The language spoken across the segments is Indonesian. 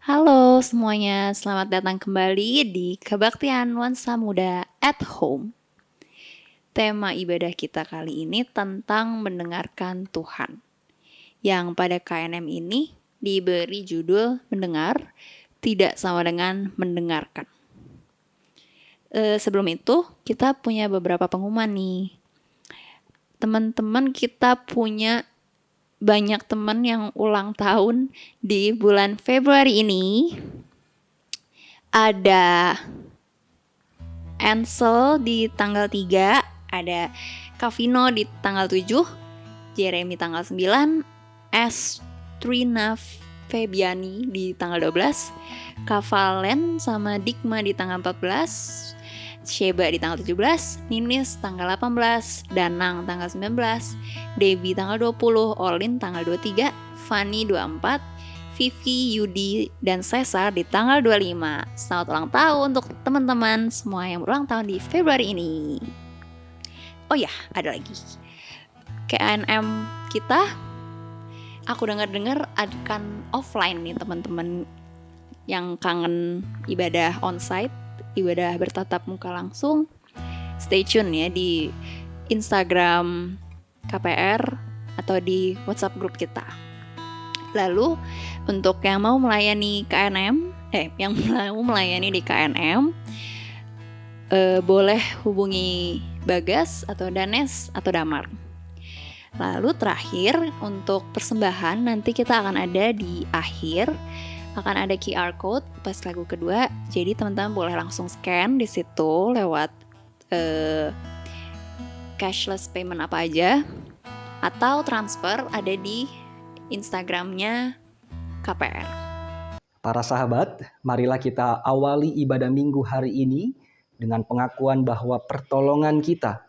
Halo semuanya, selamat datang kembali di Kebaktian Nuansa Muda at Home. Tema ibadah kita kali ini tentang mendengarkan Tuhan. Yang pada KNM ini diberi judul mendengar, tidak sama dengan mendengarkan. Sebelum itu, kita punya beberapa pengumuman nih. Teman-teman kita punya banyak teman yang ulang tahun di bulan Februari ini. Ada Ansel di tanggal 3, ada Kavino di tanggal 7, Jeremy tanggal 9, Trina Febiani di tanggal 12, Kavalen sama Dikma di tanggal 14, Sheba di tanggal 17, Ninis tanggal 18, Danang tanggal 19, Debbie tanggal 20, Olin tanggal 23, Fanny 24, Vivi, Yudi, dan Cesar di tanggal 25. Selamat ulang tahun untuk teman-teman semua yang berulang tahun di Februari ini. Oh ya, ada lagi. KNM kita, aku dengar-dengar akan offline nih teman-teman yang kangen ibadah onsite, ibadah bertatap muka langsung. Stay tune ya di Instagram KPR atau di WhatsApp grup kita. Lalu untuk yang mau melayani KNM, yang mau melayani di KNM, boleh hubungi Bagas atau Danes atau Damar. Lalu terakhir untuk persembahan nanti kita akan ada di akhir, akan ada QR code pas lagu kedua. Jadi teman-teman boleh langsung scan di situ lewat cashless payment apa aja, atau transfer ada di Instagramnya KPR. Para sahabat, marilah kita awali ibadah minggu hari ini dengan pengakuan bahwa pertolongan kita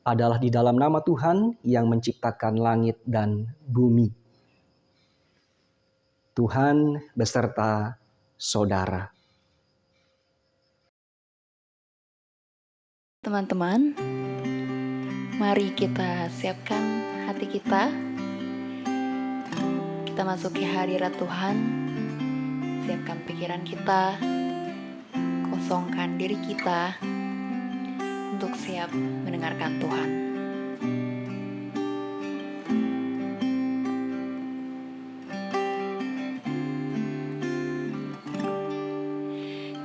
adalah di dalam nama Tuhan yang menciptakan langit dan bumi. Tuhan beserta saudara. Teman-teman, mari kita siapkan hati kita. Kita masuki hadirat Tuhan, siapkan pikiran kita, kosongkan diri kita untuk siap mendengarkan Tuhan.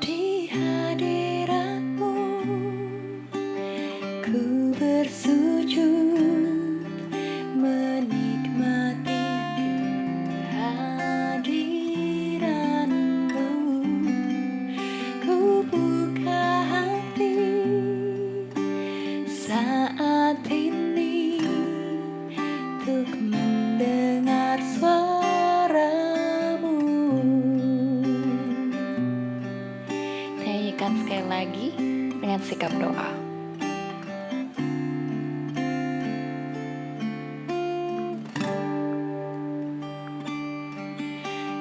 Di hadirat-Mu ku bersujud, menikmati kehadiran-Mu. Ku buka hati saat ini untuk mendengar suara-Mu. Nyanyikan sekali lagi dengan sikap doa.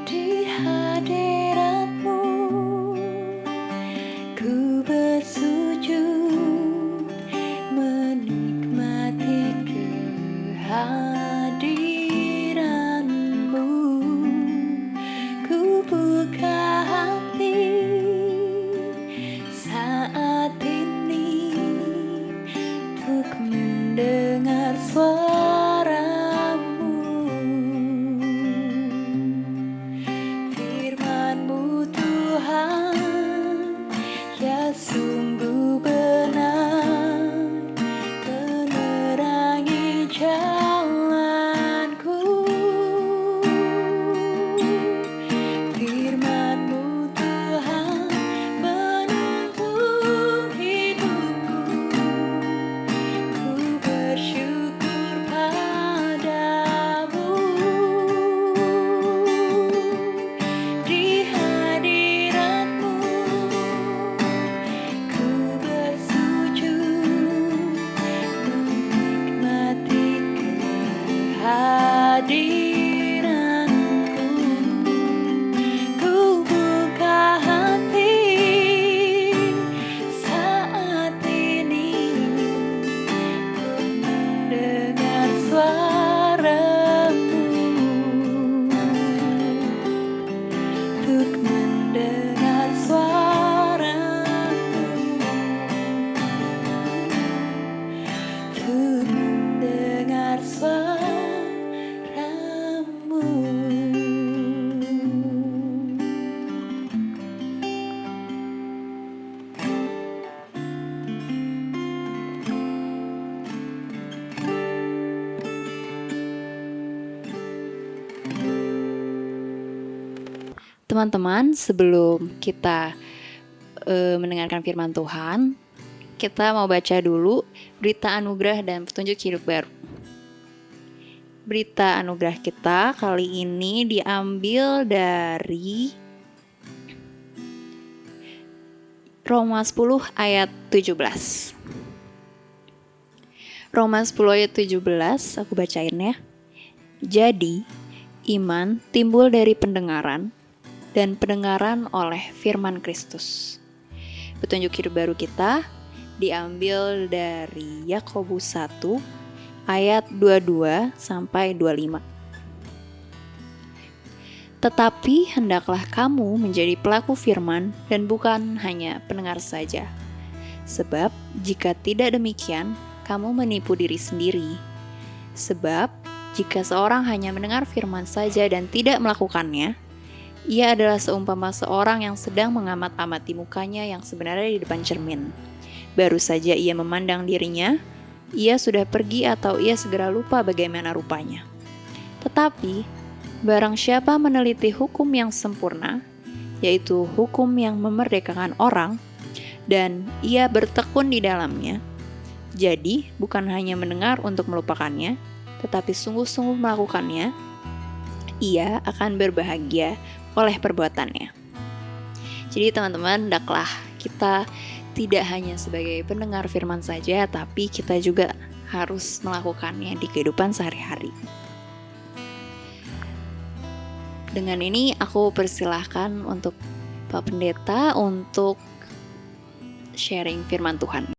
Di hadirat-Mu ku bersujud, menikmati kehadiran-Mu. Ku buka hati saat ini untuk mendengar suara-Mu. Firman-Mu Tuhan, ya sungguh benar, menerangi jalanku. Firman-Mu Tuhan, menuntun hidupku. Ku bersyukur padamu. Di hadirat-Mu ku bersujud, menikmati kehadiran-Mu. Ku buka hati saat ini untuk mendengar suara-Mu, untuk teman-teman, sebelum kita mendengarkan firman Tuhan, kita mau baca dulu berita anugerah dan petunjuk hidup baru. Berita anugerah kita kali ini diambil dari Roma 10 ayat 17. Roma 10 ayat 17, aku bacain ya. Jadi, iman timbul dari pendengaran, dan pendengaran oleh firman Kristus. Petunjuk hidup baru kita diambil dari Yakobus 1 ayat 22 sampai 25. Tetapi hendaklah kamu menjadi pelaku firman dan bukan hanya pendengar saja. Sebab jika tidak demikian, kamu menipu diri sendiri. Sebab jika seorang hanya mendengar firman saja dan tidak melakukannya, ia adalah seumpama seorang yang sedang mengamat-amati mukanya yang sebenarnya di depan cermin. Baru saja ia memandang dirinya, ia sudah pergi atau ia segera lupa bagaimana rupanya. Tetapi, barang siapa meneliti hukum yang sempurna, yaitu hukum yang memerdekakan orang, dan ia bertekun di dalamnya, jadi bukan hanya mendengar untuk melupakannya, tetapi sungguh-sungguh melakukannya, ia akan berbahagia oleh perbuatannya. Jadi teman-teman, hendaklah kita tidak hanya sebagai pendengar firman saja, tapi kita juga harus melakukannya di kehidupan sehari-hari. Dengan ini aku persilahkan untuk Pak Pendeta untuk sharing firman Tuhan.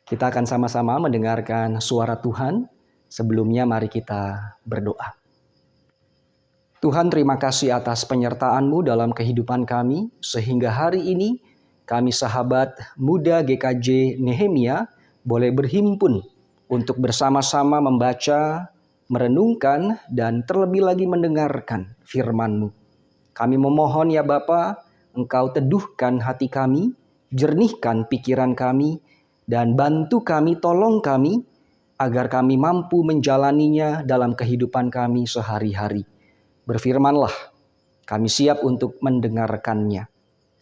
Kita akan sama-sama mendengarkan suara Tuhan. Sebelumnya mari kita berdoa. Tuhan, terima kasih atas penyertaan-Mu dalam kehidupan kami, sehingga hari ini kami sahabat muda GKJ Nehemia boleh berhimpun untuk bersama-sama membaca, merenungkan, dan terlebih lagi mendengarkan firman-Mu. Kami memohon ya Bapa, Engkau teduhkan hati kami, jernihkan pikiran kami, dan bantu kami, tolong kami, agar kami mampu menjalaninya dalam kehidupan kami sehari-hari. Berfirmanlah, kami siap untuk mendengarkannya.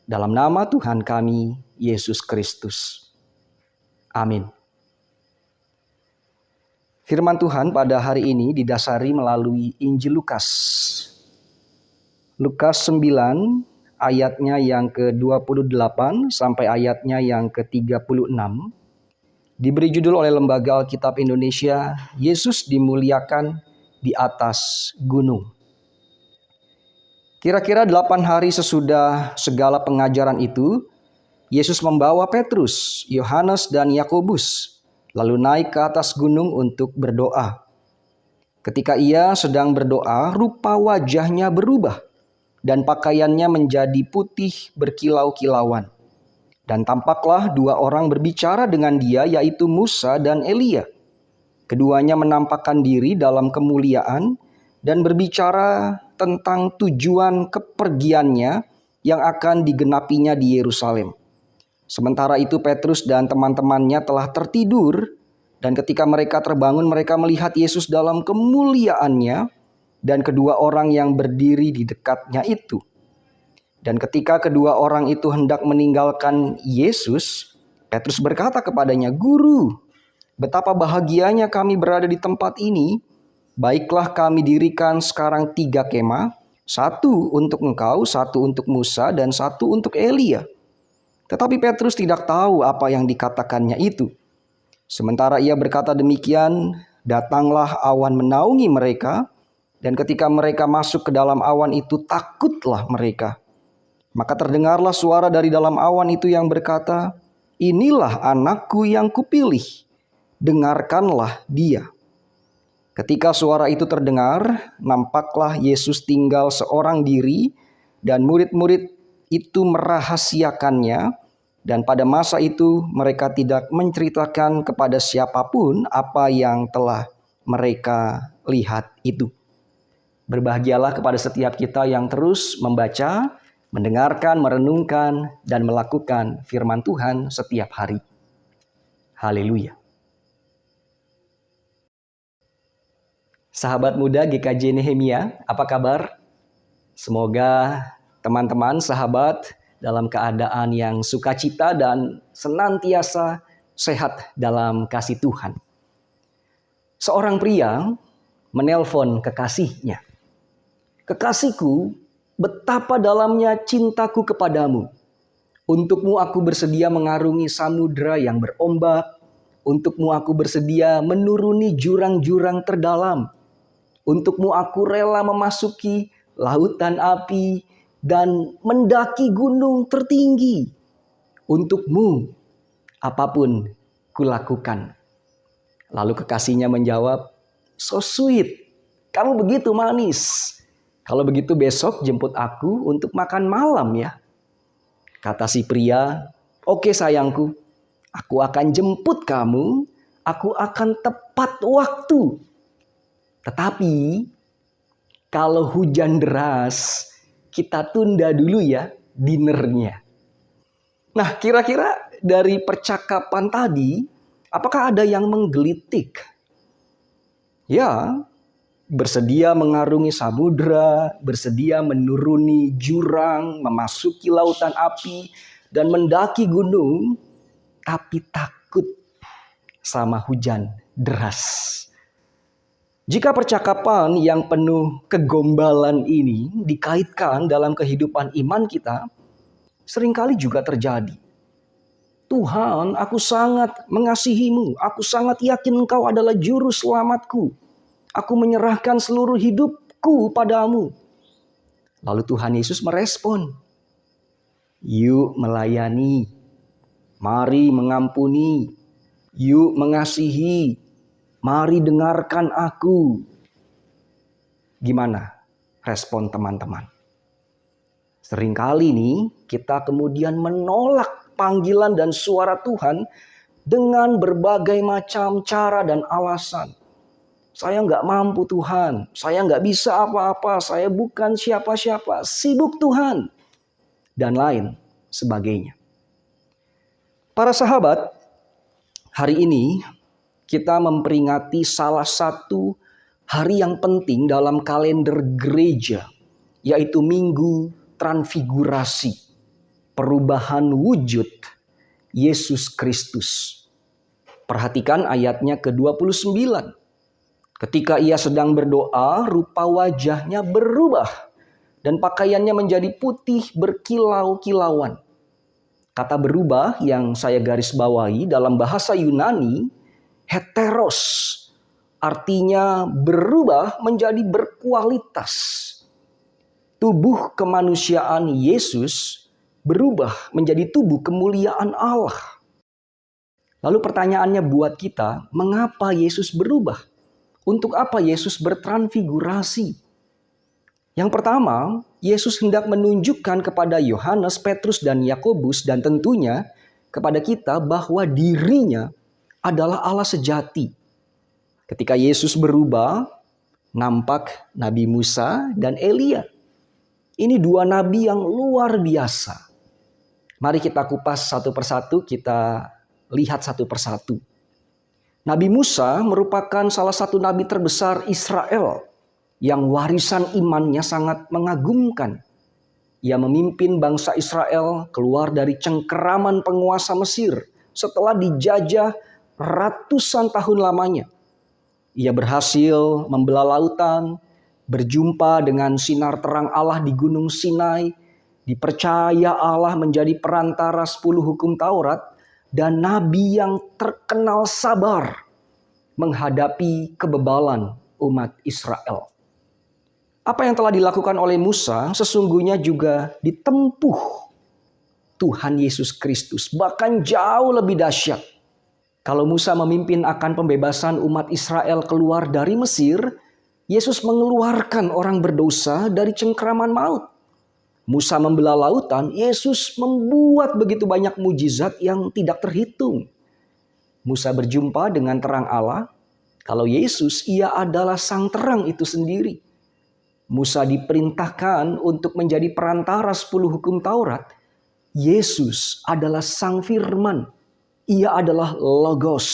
Dalam nama Tuhan kami, Yesus Kristus. Amin. Firman Tuhan pada hari ini didasari melalui Injil Lukas. Lukas 9 ayatnya yang ke-28 sampai ayatnya yang ke-36. Diberi judul oleh Lembaga Alkitab Indonesia, Yesus dimuliakan di atas gunung. Kira-kira 8 hari sesudah segala pengajaran itu, Yesus membawa Petrus, Yohanes, dan Yakobus, lalu naik ke atas gunung untuk berdoa. Ketika ia sedang berdoa, rupa wajahnya berubah, dan pakaiannya menjadi putih berkilau-kilauan. Dan tampaklah 2 orang berbicara dengan dia, yaitu Musa dan Elia. Keduanya menampakkan diri dalam kemuliaan dan berbicara tentang tujuan kepergiannya yang akan digenapinya di Yerusalem. Sementara itu Petrus dan teman-temannya telah tertidur, dan ketika mereka terbangun mereka melihat Yesus dalam kemuliaannya dan kedua orang yang berdiri di dekatnya itu. Dan ketika kedua orang itu hendak meninggalkan Yesus, Petrus berkata kepadanya, "Guru, betapa bahagianya kami berada di tempat ini. Baiklah kami dirikan sekarang 3 kemah, 1 untuk engkau, 1 untuk Musa, dan 1 untuk Elia." Tetapi Petrus tidak tahu apa yang dikatakannya itu. Sementara ia berkata demikian, datanglah awan menaungi mereka, dan ketika mereka masuk ke dalam awan itu, takutlah mereka. Maka terdengarlah suara dari dalam awan itu yang berkata, "Inilah anakku yang kupilih, dengarkanlah dia." Ketika suara itu terdengar, nampaklah Yesus tinggal seorang diri, dan murid-murid itu merahasiakannya, dan pada masa itu mereka tidak menceritakan kepada siapapun apa yang telah mereka lihat itu. Berbahagialah kepada setiap kita yang terus membaca, mendengarkan, merenungkan, dan melakukan firman Tuhan setiap hari. Haleluya. Sahabat muda GKJ Nehemia, apa kabar? Semoga teman-teman, sahabat, dalam keadaan yang sukacita dan senantiasa sehat dalam kasih Tuhan. Seorang pria menelpon kekasihnya. "Kekasihku, betapa dalamnya cintaku kepadamu. Untukmu aku bersedia mengarungi samudera yang berombak. Untukmu aku bersedia menuruni jurang-jurang terdalam. Untukmu aku rela memasuki lautan api dan mendaki gunung tertinggi. Untukmu apapun kulakukan." Lalu kekasihnya menjawab, "So sweet, kamu begitu manis. Kalau begitu besok jemput aku untuk makan malam ya." Kata si pria, "Oke sayangku, aku akan jemput kamu, aku akan tepat waktu. Tetapi kalau hujan deras, kita tunda dulu ya dinernya." Nah, kira-kira dari percakapan tadi, apakah ada yang menggelitik? Ya, bersedia mengarungi samudera, bersedia menuruni jurang, memasuki lautan api, dan mendaki gunung, tapi takut sama hujan deras. Jika percakapan yang penuh kegombalan ini dikaitkan dalam kehidupan iman kita, seringkali juga terjadi. "Tuhan, aku sangat mengasihimu. Aku sangat yakin Engkau adalah juru selamatku. Aku menyerahkan seluruh hidupku padamu." Lalu Tuhan Yesus merespon, "Yuk melayani, mari mengampuni, yuk mengasihi, mari dengarkan aku." Gimana respon teman-teman? Seringkali nih kita kemudian menolak panggilan dan suara Tuhan dengan berbagai macam cara dan alasan. "Saya nggak mampu Tuhan, saya nggak bisa apa-apa, saya bukan siapa-siapa, sibuk Tuhan," dan lain sebagainya. Para sahabat, hari ini kita memperingati salah satu hari yang penting dalam kalender gereja, yaitu Minggu Transfigurasi, perubahan wujud Yesus Kristus. Perhatikan ayatnya ke-29. "Ketika ia sedang berdoa, rupa wajahnya berubah dan pakaiannya menjadi putih berkilau-kilauan." Kata berubah yang saya garis bawahi dalam bahasa Yunani, heteros, artinya berubah menjadi berkualitas. Tubuh kemanusiaan Yesus berubah menjadi tubuh kemuliaan Allah. Lalu pertanyaannya buat kita, mengapa Yesus berubah? Untuk apa Yesus bertransfigurasi? Yang pertama, Yesus hendak menunjukkan kepada Yohanes, Petrus, dan Yakobus, dan tentunya kepada kita bahwa dirinya adalah Allah sejati. Ketika Yesus berubah, nampak Nabi Musa dan Elia. Ini dua nabi yang luar biasa. Mari kita kupas satu persatu, kita lihat satu persatu. Nabi Musa merupakan salah satu nabi terbesar Israel yang warisan imannya sangat mengagumkan. Ia memimpin bangsa Israel keluar dari cengkeraman penguasa Mesir setelah dijajah ratusan tahun lamanya. Ia berhasil membelah lautan, berjumpa dengan sinar terang Allah di Gunung Sinai, dipercaya Allah menjadi perantara 10 hukum Taurat, dan nabi yang terkenal sabar menghadapi kebebalan umat Israel. Apa yang telah dilakukan oleh Musa sesungguhnya juga ditempuh Tuhan Yesus Kristus, bahkan jauh lebih dahsyat. Kalau Musa memimpin akan pembebasan umat Israel keluar dari Mesir, Yesus mengeluarkan orang berdosa dari cengkeraman maut. Musa membelah lautan, Yesus membuat begitu banyak mujizat yang tidak terhitung. Musa berjumpa dengan terang Allah, kalau Yesus ia adalah sang terang itu sendiri. Musa diperintahkan untuk menjadi perantara 10 hukum Taurat. Yesus adalah sang firman. Ia adalah Logos.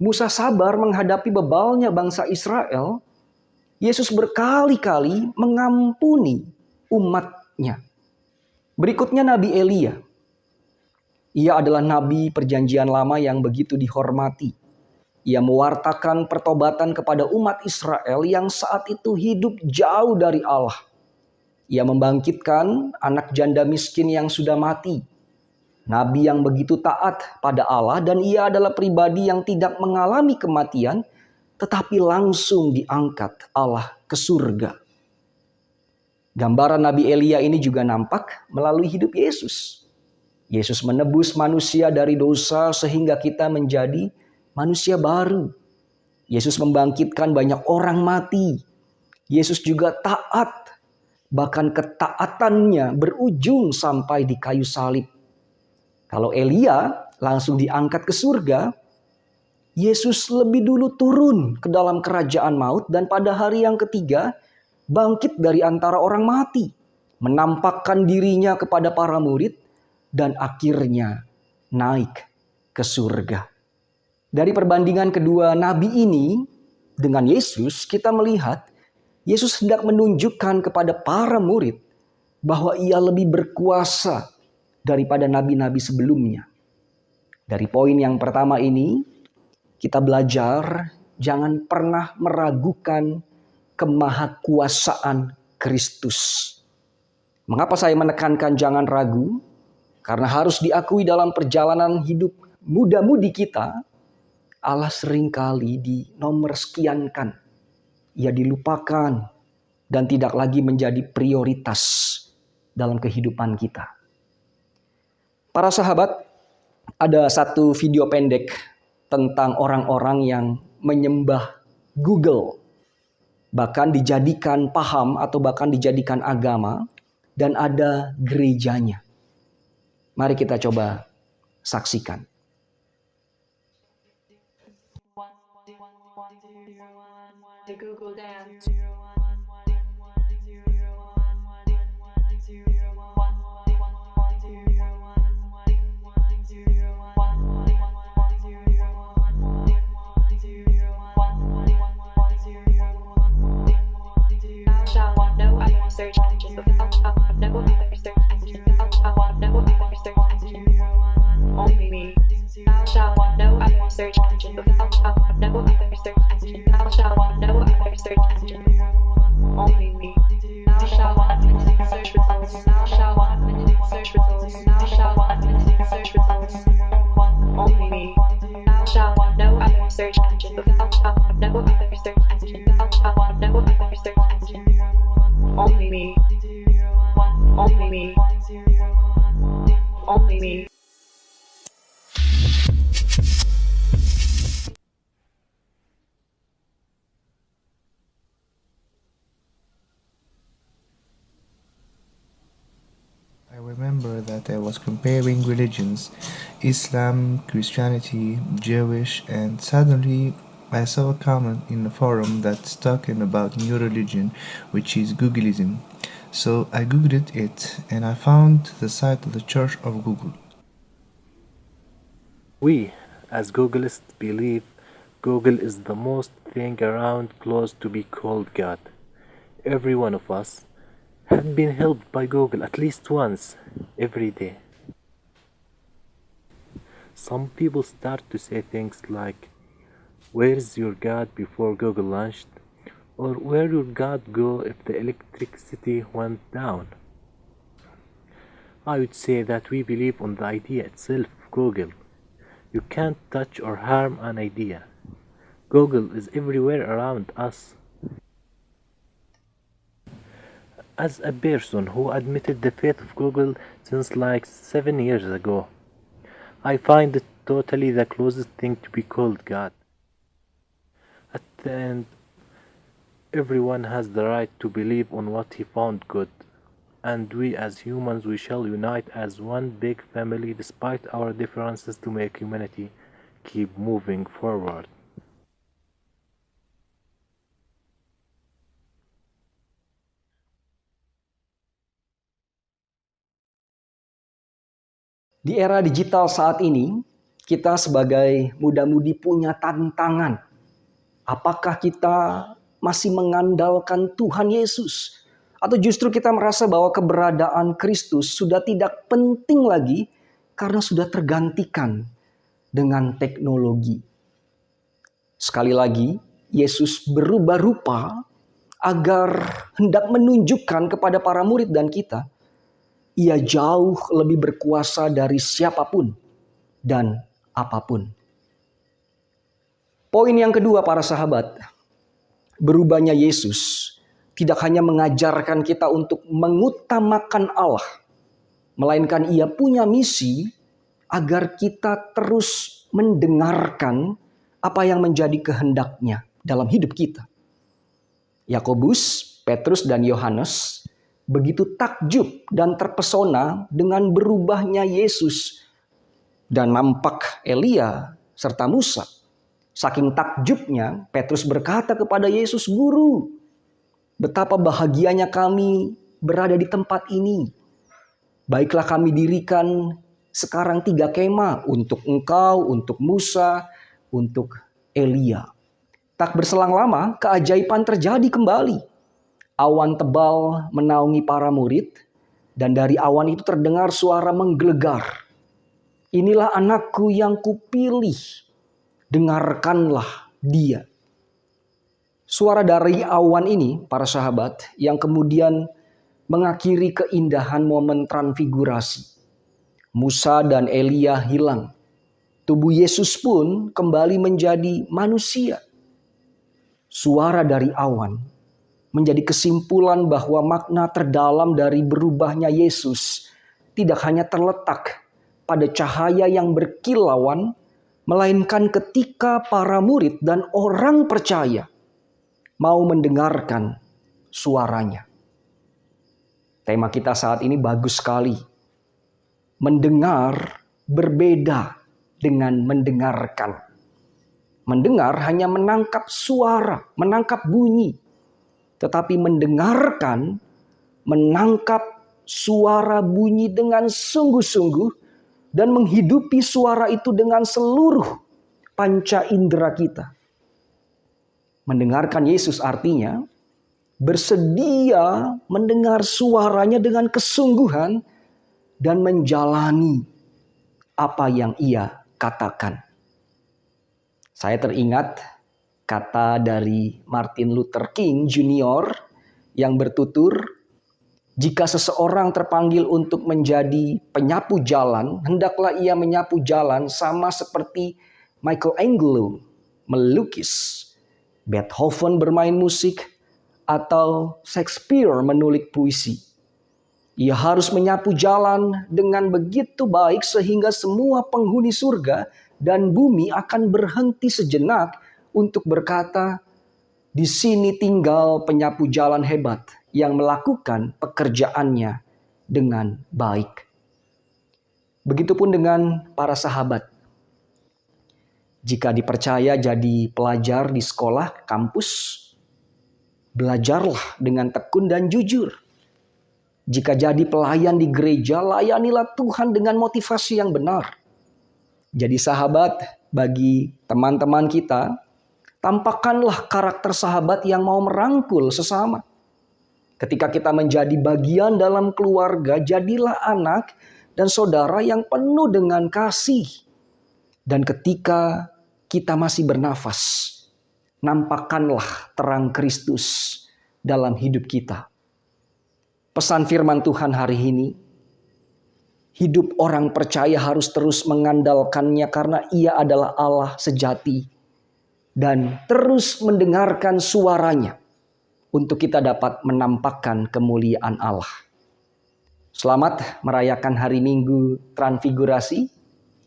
Musa sabar menghadapi bebalnya bangsa Israel. Yesus berkali-kali mengampuni umat umatnya. Berikutnya Nabi Elia. Ia adalah nabi perjanjian lama yang begitu dihormati. Ia mewartakan pertobatan kepada umat Israel yang saat itu hidup jauh dari Allah. Ia membangkitkan anak janda miskin yang sudah mati. Nabi yang begitu taat pada Allah, dan ia adalah pribadi yang tidak mengalami kematian, tetapi langsung diangkat Allah ke surga. Gambaran Nabi Elia ini juga nampak melalui hidup Yesus. Yesus menebus manusia dari dosa sehingga kita menjadi manusia baru. Yesus membangkitkan banyak orang mati. Yesus juga taat, bahkan ketaatannya berujung sampai di kayu salib. Kalau Elia langsung diangkat ke surga, Yesus lebih dulu turun ke dalam kerajaan maut dan pada hari yang ketiga bangkit dari antara orang mati, menampakkan dirinya kepada para murid dan akhirnya naik ke surga. Dari perbandingan kedua nabi ini dengan Yesus, kita melihat Yesus hendak menunjukkan kepada para murid bahwa ia lebih berkuasa daripada nabi-nabi sebelumnya. Dari poin yang pertama ini, kita belajar jangan pernah meragukan kemahakuasaan Kristus. Mengapa saya menekankan jangan ragu? Karena harus diakui dalam perjalanan hidup muda-mudi kita, Allah seringkali dinomorsekiankan. Ia dilupakan dan tidak lagi menjadi prioritas dalam kehidupan kita. Para sahabat, ada satu video pendek tentang orang-orang yang menyembah Google. Bahkan dijadikan paham atau bahkan dijadikan agama dan ada gerejanya. Mari kita coba saksikan. The Google Dance. Shall want no I want search engine because I want no other search engine because I want no other search engine only me. Shall want no I want search engine because I want no other search engine because I want no other search engine only me. Shall want limited search results. Shall want limited search results. Shall want limited search results only me. Shall want no I want search engine because I want no other search engine because I want no other search engine only me. Only me. Only me. I remember that I was comparing religions, Islam, Christianity, Jewish, and suddenly I saw a comment in a forum that's talking about new religion, which is Googleism. So I googled it and I found the site of the Church of Google. We, as Googleists, believe Google is the most thing around close to be called God. Every one of us have been helped by Google at least once every day. Some people start to say things like, "Where's your God?" before Google launched, or "Where would God go if the electricity went down?" I would say that we believe on the idea itself of Google. You can't touch or harm an idea. Google is everywhere around us. As a person who admitted the faith of Google since like 7 years ago, I find it totally the closest thing to be called God. At the end, everyone has the right to believe on what he found good, and we as humans we shall unite as one big family despite our differences to make humanity keep moving forward. Di era digital saat ini, kita sebagai muda-mudi punya tantangan. Apakah kita masih mengandalkan Tuhan Yesus? Atau justru kita merasa bahwa keberadaan Kristus sudah tidak penting lagi karena sudah tergantikan dengan teknologi. Sekali lagi, Yesus berubah rupa agar hendak menunjukkan kepada para murid dan kita, Ia jauh lebih berkuasa dari siapapun dan apapun. Poin yang kedua para sahabat, berubahnya Yesus tidak hanya mengajarkan kita untuk mengutamakan Allah, melainkan Ia punya misi agar kita terus mendengarkan apa yang menjadi kehendak-Nya dalam hidup kita. Yakobus, Petrus, dan Yohanes begitu takjub dan terpesona dengan berubahnya Yesus dan nampak Elia serta Musa. Saking takjubnya, Petrus berkata kepada Yesus, "Guru, betapa bahagianya kami berada di tempat ini. Baiklah kami dirikan sekarang 3 kemah untuk engkau, untuk Musa, untuk Elia." Tak berselang lama, keajaiban terjadi kembali. Awan tebal menaungi para murid, dan dari awan itu terdengar suara menggelegar. "Inilah anakku yang kupilih, dengarkanlah dia." Suara dari awan ini, para sahabat, yang kemudian mengakhiri keindahan momen transfigurasi. Musa dan Elia hilang. Tubuh Yesus pun kembali menjadi manusia. Suara dari awan menjadi kesimpulan bahwa makna terdalam dari berubahnya Yesus tidak hanya terletak pada cahaya yang berkilauan, melainkan ketika para murid dan orang percaya mau mendengarkan suaranya. Tema kita saat ini bagus sekali. Mendengar berbeda dengan mendengarkan. Mendengar hanya menangkap suara, menangkap bunyi. Tetapi mendengarkan, menangkap suara bunyi dengan sungguh-sungguh dan menghidupi suara itu dengan seluruh panca indera kita. Mendengarkan Yesus artinya bersedia mendengar suaranya dengan kesungguhan dan menjalani apa yang Ia katakan. Saya teringat kata dari Martin Luther King Jr. yang bertutur, "Jika seseorang terpanggil untuk menjadi penyapu jalan, hendaklah ia menyapu jalan sama seperti Michelangelo melukis, Beethoven bermain musik, atau Shakespeare menulis puisi. Ia harus menyapu jalan dengan begitu baik sehingga semua penghuni surga dan bumi akan berhenti sejenak untuk berkata, 'Di sini tinggal penyapu jalan hebat yang melakukan pekerjaannya dengan baik.'" Begitupun dengan para sahabat. Jika dipercaya jadi pelajar di sekolah, kampus, belajarlah dengan tekun dan jujur. Jika jadi pelayan di gereja, layanilah Tuhan dengan motivasi yang benar. Jadi sahabat bagi teman-teman kita, tampakkanlah karakter sahabat yang mau merangkul sesama. Ketika kita menjadi bagian dalam keluarga, jadilah anak dan saudara yang penuh dengan kasih. Dan ketika kita masih bernafas, nampakkanlah terang Kristus dalam hidup kita. Pesan firman Tuhan hari ini, hidup orang percaya harus terus mengandalkannya karena Ia adalah Allah sejati. Dan terus mendengarkan suaranya untuk kita dapat menampakkan kemuliaan Allah. Selamat merayakan hari Minggu Transfigurasi.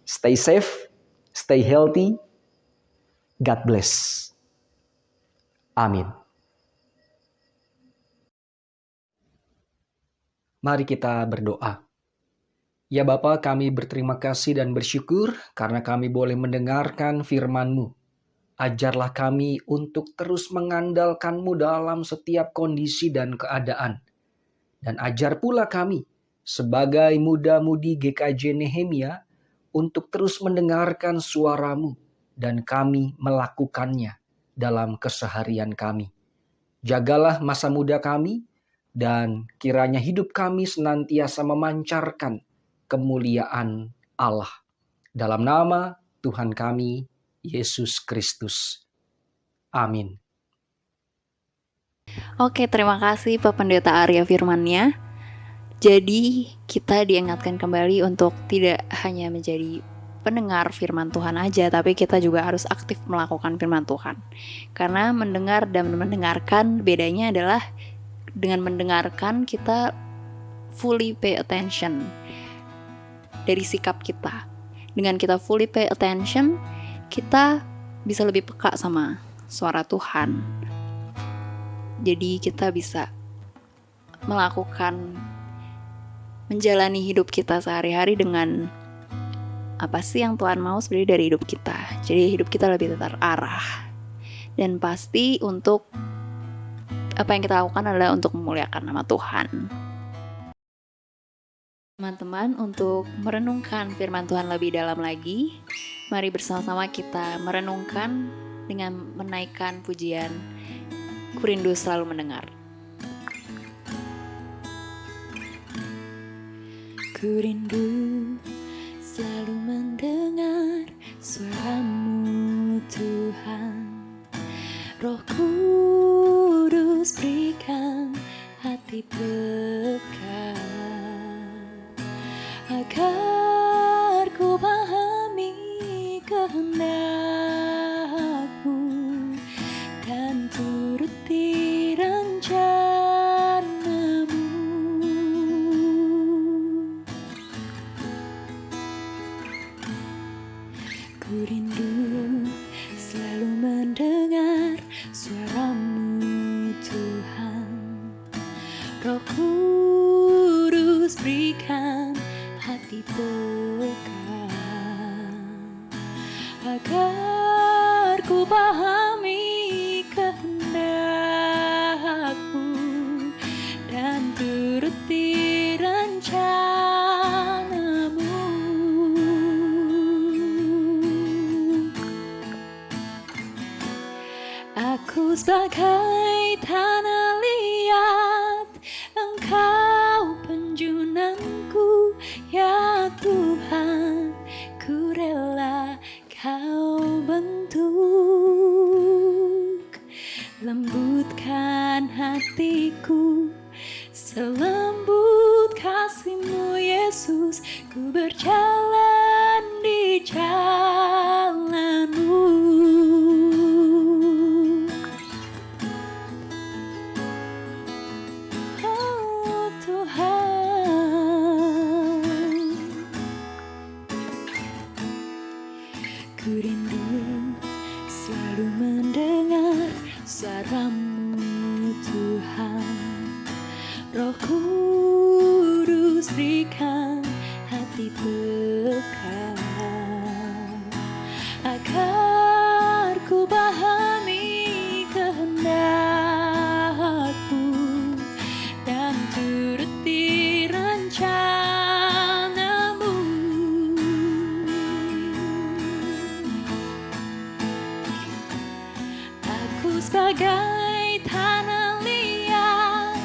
Stay safe, stay healthy. God bless. Amin. Mari kita berdoa. Ya Bapa, kami berterima kasih dan bersyukur karena kami boleh mendengarkan firman-Mu. Ajarlah kami untuk terus mengandalkan-Mu dalam setiap kondisi dan keadaan. Dan ajar pula kami sebagai muda-mudi GKJ Nehemia untuk terus mendengarkan suara-Mu dan kami melakukannya dalam keseharian kami. Jagalah masa muda kami dan kiranya hidup kami senantiasa memancarkan kemuliaan Allah. Dalam nama Tuhan kami, Yesus Kristus. Amin. Oke, terima kasih Pak Pendeta Arya firman-Nya. Jadi kita diingatkan kembali untuk tidak hanya menjadi pendengar firman Tuhan aja, tapi kita juga harus aktif melakukan firman Tuhan. Karena mendengar dan mendengarkan bedanya adalah dengan mendengarkan kita fully pay attention dari sikap kita. Dengan kita fully pay attention, kita bisa lebih peka sama suara Tuhan. Jadi kita bisa menjalani hidup kita sehari-hari dengan apa sih yang Tuhan mau sebenarnya dari hidup kita. Jadi hidup kita lebih terarah. Dan pasti untuk apa yang kita lakukan adalah untuk memuliakan nama Tuhan. Teman-teman, untuk merenungkan firman Tuhan lebih dalam lagi, mari bersama-sama kita merenungkan dengan menaikkan pujian Ku Rindu Selalu Mendengar. Ku rindu selalu mendengar suara-Mu Tuhan. Roh Kudus berikan hati peka agar ku pahami kehendak-Mu dan turuti rencana-Mu. Ku rindu selalu mendengar suara-Mu Tuhan. Roh Kudus berikan hati peka agar ku pahami kehendak-Mu dan turuti rencana-Mu. Aku sebagai tanah liat, Engkau penjunanku, ya Tuhan. Ku rela Kau bentuk, lembutkan hatiku selembut kasih-Mu Yesus. Ku berjalan di jalan-Mu. Oh Tuhan, ku rindu selalu mendengar suara-Mu Tuhan. Roh Kudus berikan hati peka agar ku pahami kehendak-Mu dan turuti rencana-Mu. Aku sebagai tanah liat,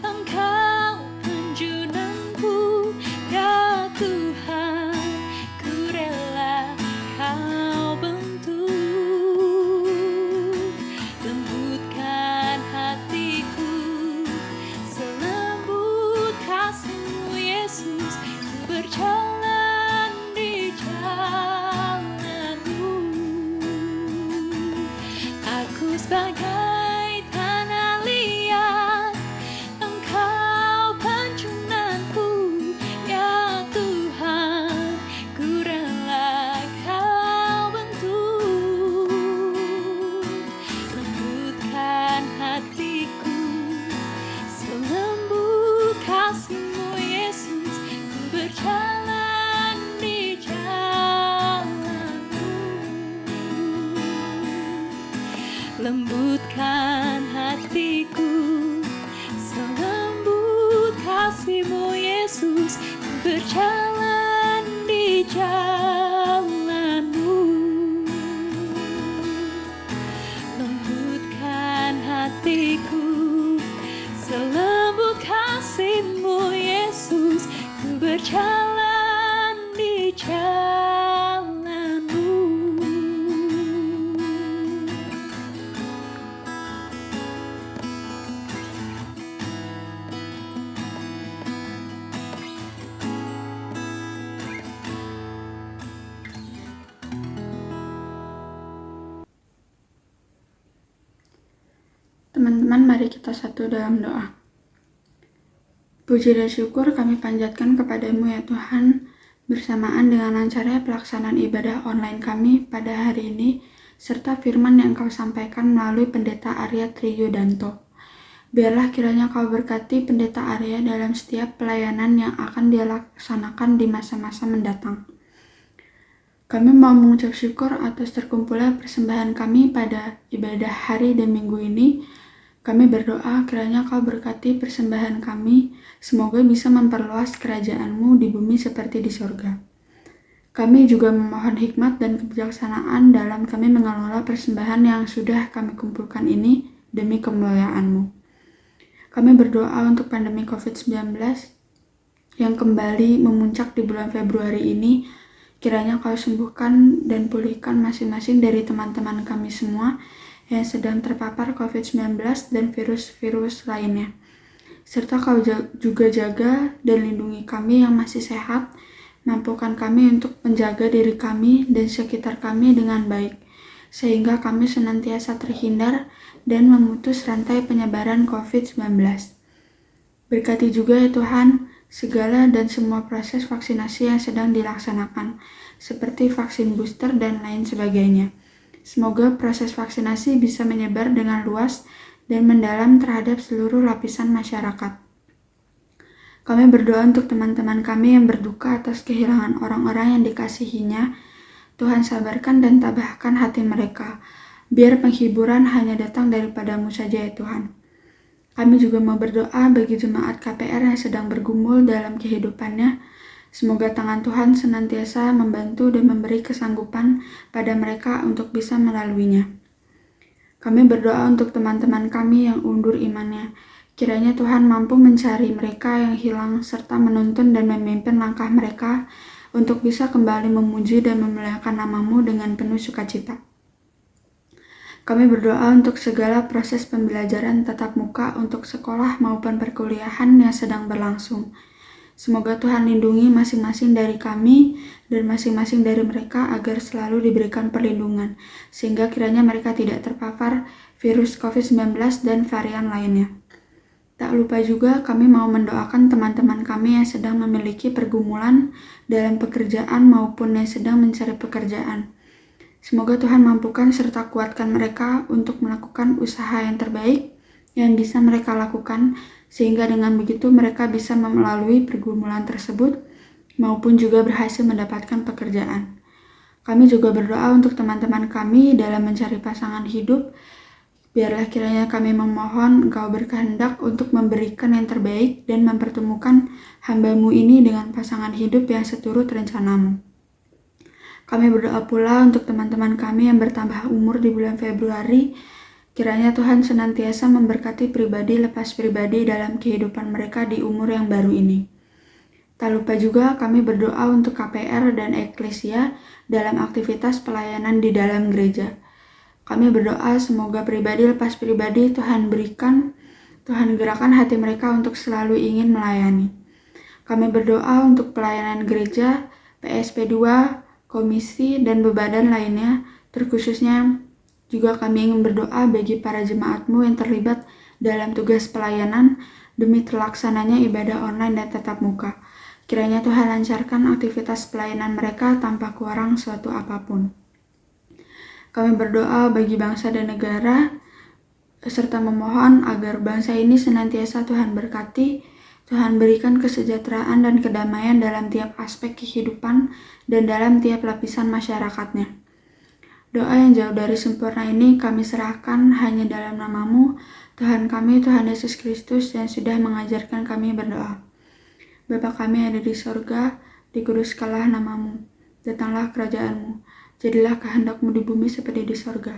Engkau penjunanku, ya Tuhan. Ku berjalan di jalanmu. Teman-teman, mari kita satu dalam doa. Puji dan syukur kami panjatkan kepadamu ya Tuhan, bersamaan dengan lancarnya pelaksanaan ibadah online kami pada hari ini, serta firman yang Kau sampaikan melalui Pendeta Arya Triyudanto. Biarlah kiranya Kau berkati Pendeta Arya dalam setiap pelayanan yang akan dia laksanakan di masa-masa mendatang. Kami mau mengucap syukur atas terkumpulnya persembahan kami pada ibadah hari dan minggu ini. Kami berdoa kiranya Kau berkati persembahan kami, semoga bisa memperluas kerajaan-Mu di bumi seperti di sorga. Kami juga memohon hikmat dan kebijaksanaan dalam kami mengelola persembahan yang sudah kami kumpulkan ini demi kemuliaan-Mu. Kami berdoa untuk pandemi COVID-19 yang kembali memuncak di bulan Februari ini. Kiranya Kau sembuhkan dan pulihkan masing-masing dari teman-teman kami semua yang sedang terpapar COVID-19 dan virus-virus lainnya. Serta Kau juga jaga dan lindungi kami yang masih sehat, mampukan kami untuk menjaga diri kami dan sekitar kami dengan baik, sehingga kami senantiasa terhindar dan memutus rantai penyebaran COVID-19. Berkati juga ya Tuhan, segala dan semua proses vaksinasi yang sedang dilaksanakan, seperti vaksin booster dan lain sebagainya. Semoga proses vaksinasi bisa menyebar dengan luas dan mendalam terhadap seluruh lapisan masyarakat. Kami berdoa untuk teman-teman kami yang berduka atas kehilangan orang-orang yang dikasihinya. Tuhan sabarkan dan tabahkan hati mereka, biar penghiburan hanya datang daripada-Mu saja ya Tuhan. Kami juga mau berdoa bagi jemaat KPR yang sedang bergumul dalam kehidupannya. Semoga tangan Tuhan senantiasa membantu dan memberi kesanggupan pada mereka untuk bisa melaluinya. Kami berdoa untuk teman-teman kami yang undur imannya. Kiranya Tuhan mampu mencari mereka yang hilang serta menuntun dan memimpin langkah mereka untuk bisa kembali memuji dan memuliakan nama-Mu dengan penuh sukacita. Kami berdoa untuk segala proses pembelajaran tatap muka untuk sekolah maupun perkuliahan yang sedang berlangsung. Semoga Tuhan lindungi masing-masing dari kami dan masing-masing dari mereka agar selalu diberikan perlindungan, sehingga kiranya mereka tidak terpapar virus COVID-19 dan varian lainnya. Tak lupa juga kami mau mendoakan teman-teman kami yang sedang memiliki pergumulan dalam pekerjaan maupun yang sedang mencari pekerjaan. Semoga Tuhan mampukan serta kuatkan mereka untuk melakukan usaha yang terbaik yang bisa mereka lakukan, sehingga dengan begitu mereka bisa melalui pergumulan tersebut maupun juga berhasil mendapatkan pekerjaan. Kami juga berdoa untuk teman-teman kami dalam mencari pasangan hidup. Biarlah kiranya kami memohon Engkau berkehendak untuk memberikan yang terbaik dan mempertemukan hamba-Mu ini dengan pasangan hidup yang seturut rencana-Mu. Kami berdoa pula untuk teman-teman kami yang bertambah umur di bulan Februari. Kiranya Tuhan senantiasa memberkati pribadi lepas pribadi dalam kehidupan mereka di umur yang baru ini. Tak lupa juga kami berdoa untuk KPR dan Eklesia dalam aktivitas pelayanan di dalam gereja. Kami berdoa semoga pribadi lepas pribadi Tuhan gerakkan hati mereka untuk selalu ingin melayani. Kami berdoa untuk pelayanan gereja, PSP2, komisi, dan bebadan lainnya, terkhususnya juga kami ingin berdoa bagi para jemaat-Mu yang terlibat dalam tugas pelayanan demi terlaksananya ibadah online dan tatap muka. Kiranya Tuhan lancarkan aktivitas pelayanan mereka tanpa kurang suatu apapun. Kami berdoa bagi bangsa dan negara, serta memohon agar bangsa ini senantiasa Tuhan berkati, Tuhan berikan kesejahteraan dan kedamaian dalam tiap aspek kehidupan dan dalam tiap lapisan masyarakatnya. Doa yang jauh dari sempurna ini kami serahkan hanya dalam nama-Mu, Tuhan kami, Tuhan Yesus Kristus, yang sudah mengajarkan kami berdoa. Bapa kami yang ada di sorga, dikuduskanlah nama-Mu, datanglah kerajaan-Mu, jadilah kehendak-Mu di bumi seperti di sorga.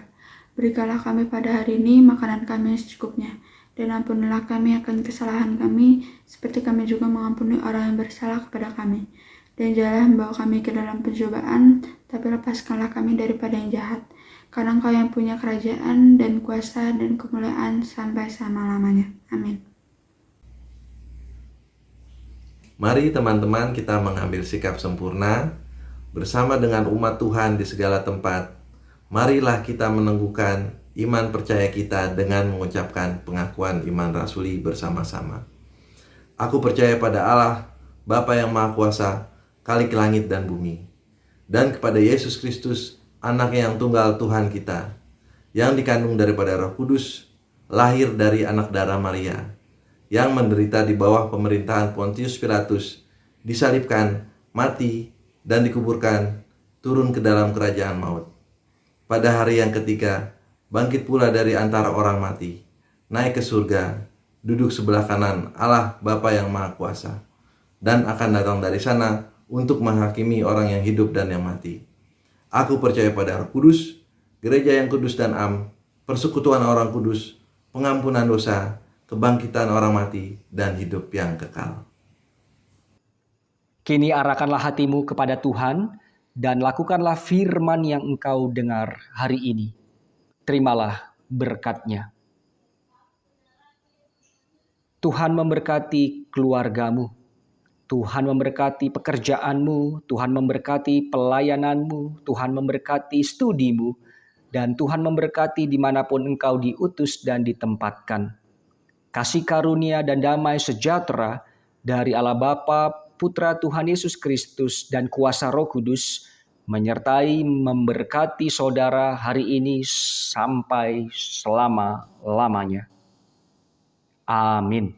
Berikanlah kami pada hari ini makanan kami yang secukupnya, Dan ampunilah kami akan kesalahan kami, seperti kami juga mengampuni orang yang bersalah kepada kami. Dan janganlah membawa kami ke dalam pencobaan, tapi lepaskanlah kami daripada yang jahat. Karena Engkau yang punya kerajaan dan kuasa dan kemuliaan sampai selama-lamanya. Amin. Mari teman-teman kita mengambil sikap sempurna bersama dengan umat Tuhan di segala tempat. Marilah kita meneguhkan iman percaya kita dengan mengucapkan pengakuan iman rasuli bersama-sama. Aku percaya pada Allah, Bapa yang Maha Kuasa, Khalik langit dan bumi, dan kepada Yesus Kristus, Anak yang tunggal Tuhan kita, yang dikandung daripada Roh Kudus, lahir dari anak darah Maria, yang menderita di bawah pemerintahan Pontius Pilatus, disalibkan, mati, dan dikuburkan, turun ke dalam kerajaan maut. Pada hari yang ketiga, bangkit pula dari antara orang mati, naik ke surga, duduk sebelah kanan Allah Bapa yang Maha Kuasa, dan akan datang dari sana untuk menghakimi orang yang hidup dan yang mati. Aku percaya pada Roh Kudus, gereja yang kudus dan am, persekutuan orang kudus, pengampunan dosa, kebangkitan orang mati, dan hidup yang kekal. Kini arahkanlah hatimu kepada Tuhan dan lakukanlah firman yang engkau dengar hari ini. Terimalah berkat-Nya. Tuhan memberkati keluargamu. Tuhan memberkati pekerjaanmu. Tuhan memberkati pelayananmu. Tuhan memberkati studimu. Dan Tuhan memberkati dimanapun engkau diutus dan ditempatkan. Kasih karunia dan damai sejahtera dari Allah Bapa, Putra Tuhan Yesus Kristus, dan kuasa Roh Kudus menyertai memberkati saudara hari ini sampai selama-lamanya. Amin.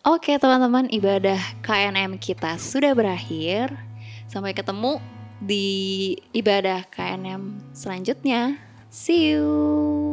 Oke teman-teman, ibadah KNM kita sudah berakhir. Sampai ketemu di ibadah KNM selanjutnya. See you.